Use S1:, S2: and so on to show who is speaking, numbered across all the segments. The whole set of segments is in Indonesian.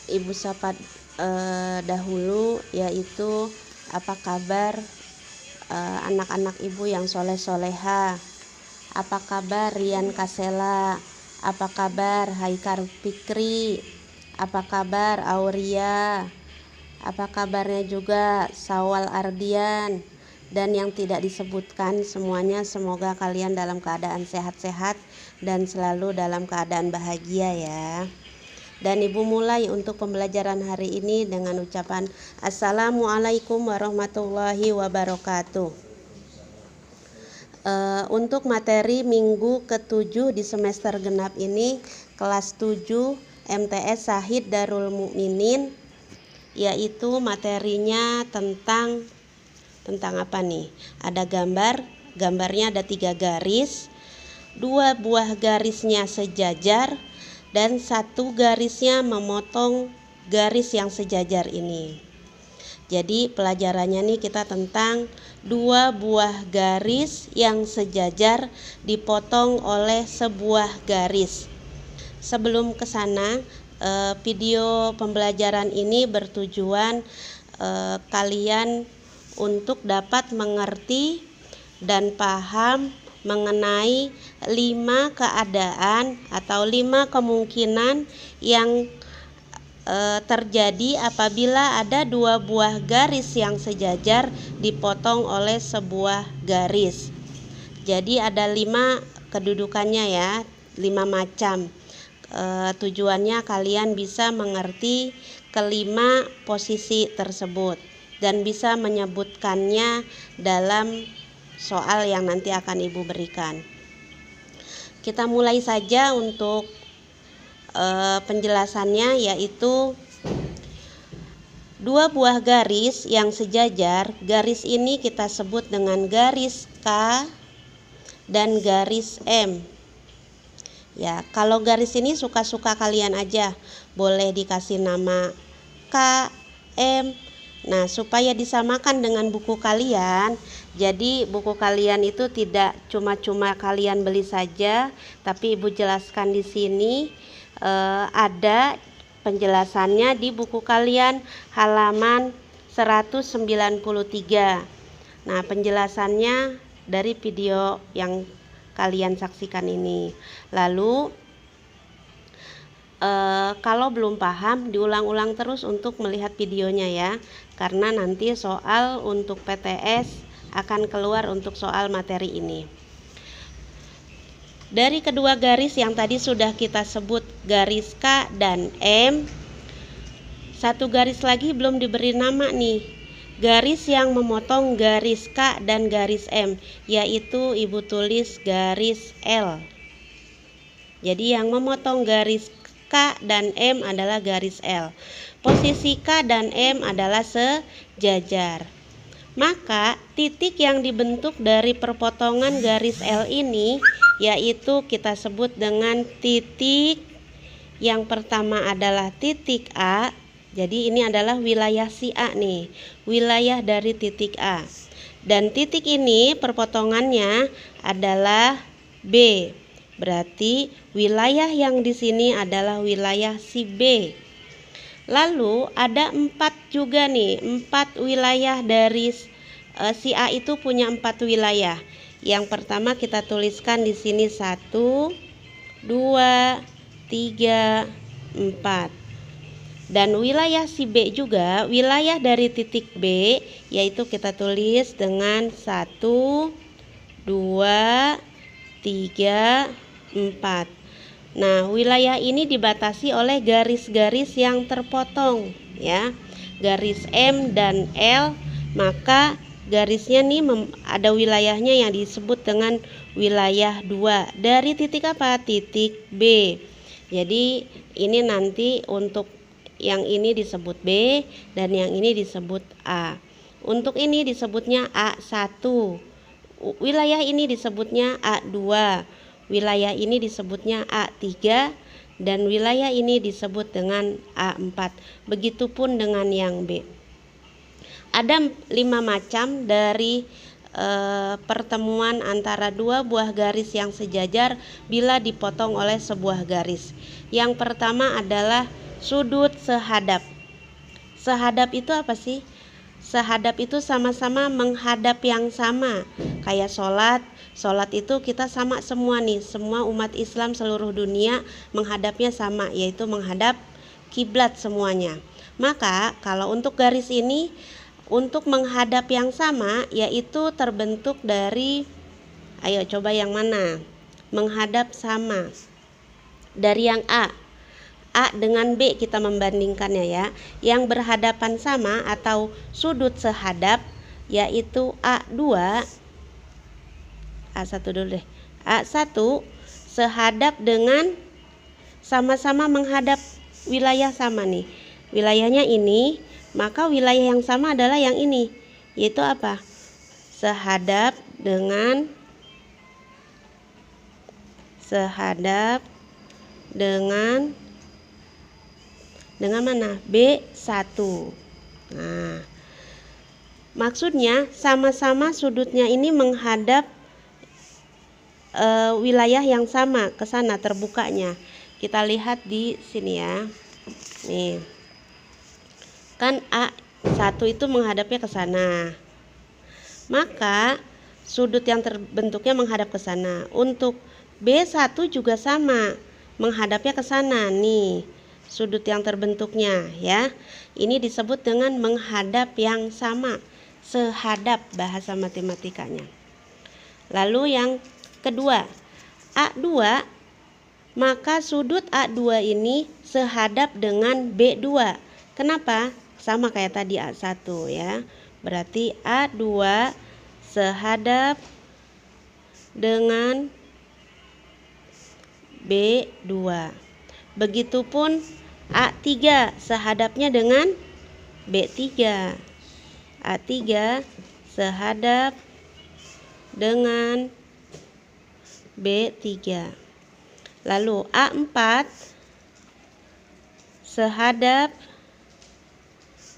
S1: Ibu sapa dahulu, yaitu apa kabar anak-anak ibu yang soleh-soleha, apa kabar Rian Kasela, apa kabar Haikar Fikri, apa kabar Auria, apa kabarnya juga Sawal Ardian, dan yang tidak disebutkan semuanya. Semoga kalian dalam keadaan sehat-sehat dan selalu dalam keadaan bahagia ya. Dan ibu mulai untuk pembelajaran hari ini dengan ucapan Assalamualaikum warahmatullahi wabarakatuh. Untuk materi minggu ke-7 di semester genap ini, kelas 7 MTS Syahid Darul Mukminin, yaitu materinya tentang apa nih? Ada gambarnya ada 3 garis, 2 buah garisnya sejajar, dan 1 garisnya memotong garis yang sejajar ini. Jadi pelajarannya nih kita tentang 2 buah garis yang sejajar dipotong oleh sebuah garis. Sebelum ke sana, video pembelajaran ini bertujuan kalian untuk dapat mengerti dan paham mengenai 5 keadaan atau 5 kemungkinan yang terjadi apabila ada 2 buah garis yang sejajar dipotong oleh sebuah garis. Jadi ada 5 kedudukannya ya, 5 macam. Tujuannya kalian bisa mengerti kelima posisi tersebut dan bisa menyebutkannya dalam soal yang nanti akan ibu berikan. Kita mulai saja untuk penjelasannya, yaitu 2 buah garis yang sejajar. Garis ini kita sebut dengan garis K dan garis M. Ya, kalau garis ini suka-suka kalian aja, boleh dikasih nama K, M. Nah, supaya disamakan dengan buku kalian, jadi buku kalian itu tidak cuma kalian beli saja, tapi ibu jelaskan di sini ada penjelasannya di buku kalian halaman 193. Nah, penjelasannya dari video yang kalian saksikan ini. Lalu kalau belum paham, diulang-ulang terus untuk melihat videonya ya, karena nanti soal untuk PTS akan keluar untuk soal materi ini. Dari kedua garis yang tadi sudah kita sebut, garis K dan M, 1 garis lagi belum diberi nama nih, garis yang memotong garis K dan garis M, yaitu ibu tulis garis L. Jadi yang memotong garis K dan M adalah garis L. Posisi K dan M adalah sejajar. Maka titik yang dibentuk dari perpotongan garis L ini yaitu kita sebut dengan titik. Yang pertama adalah titik A. Jadi ini adalah wilayah si A nih, wilayah dari titik A. Dan titik ini perpotongannya adalah B. Berarti wilayah yang di sini adalah wilayah si B. Lalu ada 4 juga nih, 4 wilayah dari si A itu punya 4 wilayah. Yang pertama kita tuliskan di sini 1, 2, 3, 4. Dan wilayah si B juga, wilayah dari titik B, yaitu kita tulis dengan 1, 2, 3, 4. Nah, wilayah ini dibatasi oleh garis-garis yang terpotong ya. Garis M dan L, maka garisnya nih ada wilayahnya yang disebut dengan wilayah 2. Dari titik apa? Titik B. Jadi ini nanti untuk yang ini disebut B dan yang ini disebut A. Untuk ini disebutnya A1. Wilayah ini disebutnya A2. Wilayah ini disebutnya A3 dan wilayah ini disebut dengan A4. Begitupun dengan yang B. Ada 5 macam dari pertemuan antara 2 buah garis yang sejajar bila dipotong oleh sebuah garis. Yang pertama adalah sudut sehadap. Sehadap itu apa sih? Sehadap itu sama-sama menghadap yang sama. Kayak sholat itu kita sama semua nih. Semua umat Islam seluruh dunia menghadapnya sama, yaitu menghadap kiblat semuanya. Maka kalau untuk garis ini, untuk menghadap yang sama, yaitu terbentuk dari, ayo coba yang mana? Menghadap sama. Dari yang A dengan B kita membandingkannya ya. Yang berhadapan sama atau sudut sehadap yaitu A2, A1 dulu deh. A1 sehadap dengan sama-sama menghadap wilayah sama nih. Wilayahnya ini, maka wilayah yang sama adalah yang ini. Yaitu apa? Sehadap dengan mana? B1. Nah, maksudnya sama-sama sudutnya ini menghadap wilayah yang sama, ke sana terbukanya. Kita lihat di sini ya. Nih. Kan A1 itu menghadapnya ke sana. Maka sudut yang terbentuknya menghadap ke sana. Untuk B1 juga sama, menghadapnya ke sana nih. Sudut yang terbentuknya ya. Ini disebut dengan menghadap yang sama, sehadap bahasa matematikanya. Lalu yang kedua, A2, maka sudut A2 ini sehadap dengan B2. Kenapa? Sama kayak tadi A1 ya. Berarti A2 sehadap dengan B2. Begitupun A3 sehadapnya dengan B3. A3 sehadap dengan B3. Lalu A4 sehadap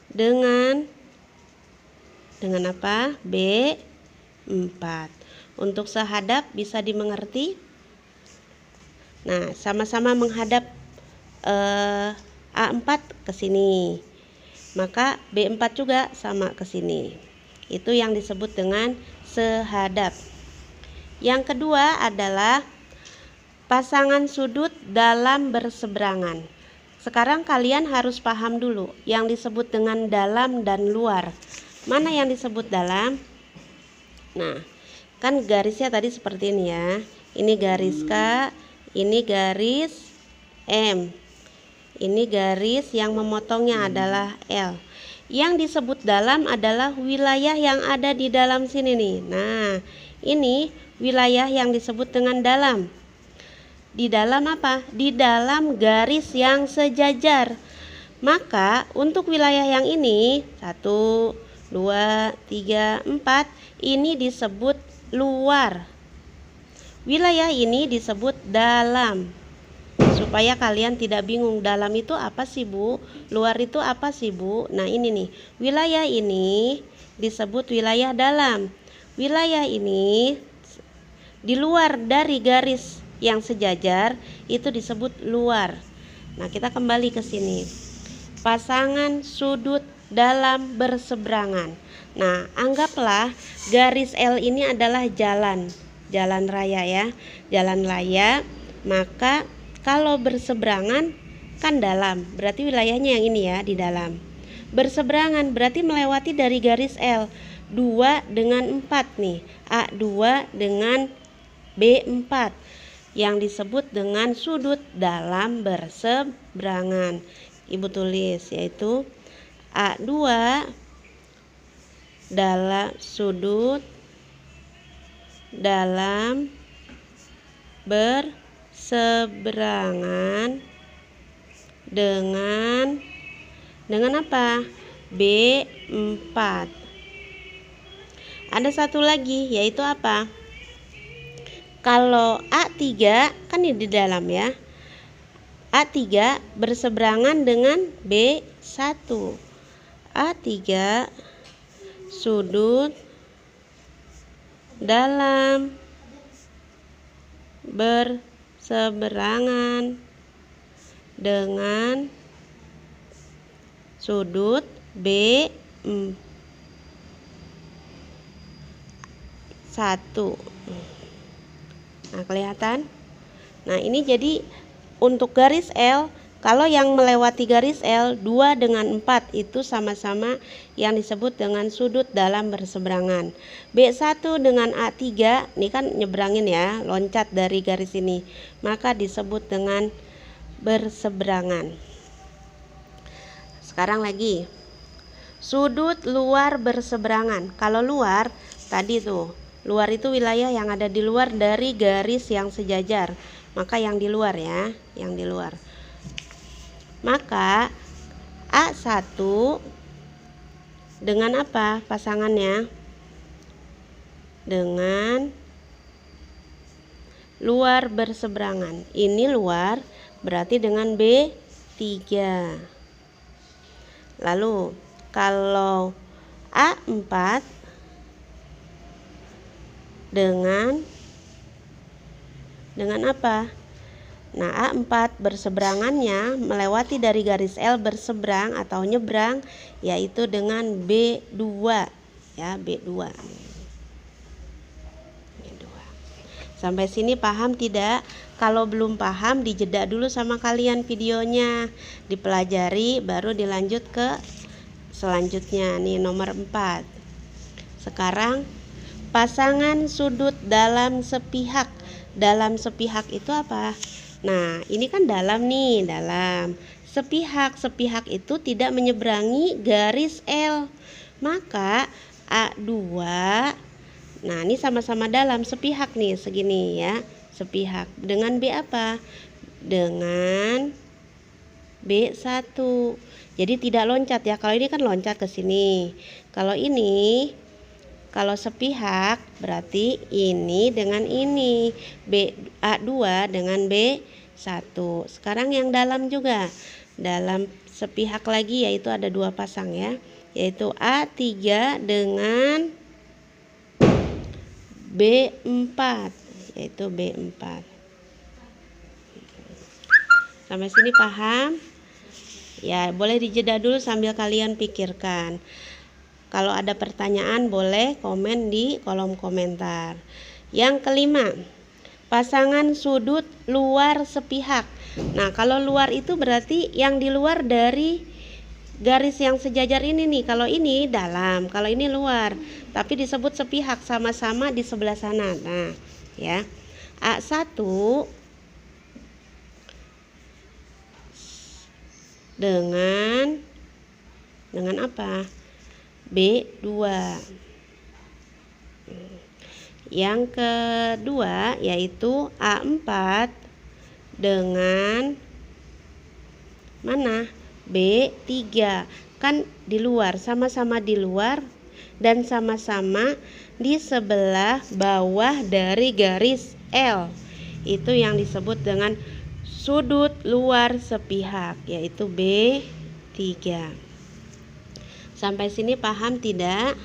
S1: dengan apa? B4. Untuk sehadap bisa dimengerti. Nah, sama-sama menghadap A4 ke sini. Maka B4 juga sama ke sini. Itu yang disebut dengan sehadap. Yang kedua adalah pasangan sudut dalam berseberangan. Sekarang kalian harus paham dulu yang disebut dengan dalam dan luar. Mana yang disebut dalam? Nah, kan garisnya tadi seperti ini ya. Ini garis K, ini garis M. Ini garis yang memotongnya adalah L. Yang disebut dalam adalah wilayah yang ada di dalam sini nih. Nah, ini wilayah yang disebut dengan dalam. Di dalam apa? Di dalam garis yang sejajar. Maka untuk wilayah yang ini 1, 2, 3, 4 ini disebut luar. Wilayah ini disebut dalam. Supaya kalian tidak bingung, dalam itu apa sih Bu? Luar itu apa sih Bu? Nah ini nih, wilayah ini disebut wilayah dalam. Wilayah ini di luar dari garis yang sejajar itu disebut luar. Nah kita kembali ke sini. Pasangan sudut dalam berseberangan. Nah anggaplah garis L ini adalah jalan raya ya. Jalan raya, maka kalau berseberangan kan dalam, berarti wilayahnya yang ini ya, di dalam. Berseberangan berarti melewati dari garis L 2 dengan 4 nih, A2 dengan B4 yang disebut dengan sudut dalam berseberangan. Ibu tulis yaitu A2 dalam sudut dalam berseberangan dengan apa? B4. Ada satu lagi yaitu apa? Kalau A3 kan ini di dalam ya. A3 berseberangan dengan B1. A3 sudut dalam berseberangan dengan sudut B1. Nah, kelihatan? Nah, ini jadi untuk garis L, kalau yang melewati garis L 2 dengan 4 itu sama-sama yang disebut dengan sudut dalam berseberangan. B1 dengan A3, ini kan nyebrangin ya, loncat dari garis ini, maka disebut dengan berseberangan. Sekarang lagi, sudut luar berseberangan. Kalau luar, tadi tuh, luar itu wilayah yang ada di luar dari garis yang sejajar. Maka yang di luar ya, yang di luar. Maka A1 dengan apa pasangannya? Dengan luar berseberangan. Ini luar berarti dengan B3. Lalu kalau A4 dengan apa? Nah, A4 berseberangannya melewati dari garis L berseberang atau nyebrang, yaitu dengan B2 ya, B2. Sampai sini paham tidak? Kalau belum paham, dijeda dulu sama kalian videonya, dipelajari, baru dilanjut ke selanjutnya. Nih nomor 4. Sekarang pasangan sudut dalam sepihak. Dalam sepihak itu apa? Nah, ini kan dalam nih, dalam. Sepihak itu tidak menyeberangi garis L. Maka A2, nah ini sama-sama dalam sepihak nih, segini ya, sepihak. Dengan B apa? Dengan B1. Jadi tidak loncat ya. Kalau ini kan loncat ke sini. Kalau ini, kalau sepihak berarti ini dengan ini, A2 dengan B1. Sekarang yang dalam juga, dalam sepihak lagi, yaitu ada 2 pasang ya, yaitu A3 dengan B4, yaitu B4. Sampai sini paham? Ya, boleh dijeda dulu sambil kalian pikirkan. Kalau ada pertanyaan boleh komen di kolom komentar. Yang kelima, pasangan sudut luar sepihak. Nah, kalau luar itu berarti yang di luar dari garis yang sejajar ini nih. Kalau ini dalam, kalau ini luar. Tapi disebut sepihak, sama-sama di sebelah sana. Nah, ya. A1 dengan apa? B2. Yang kedua yaitu A4 dengan mana? B3. Kan di luar, sama-sama di luar dan sama-sama di sebelah bawah dari garis L. Itu yang disebut dengan sudut luar sepihak, yaitu B3. Sampai sini paham tidak?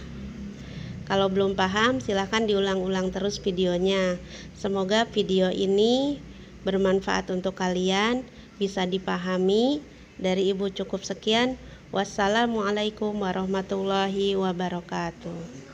S1: Kalau belum paham, silahkan diulang-ulang terus videonya. Semoga video ini bermanfaat untuk kalian, bisa dipahami. Dari Ibu cukup sekian. Wassalamualaikum warahmatullahi wabarakatuh.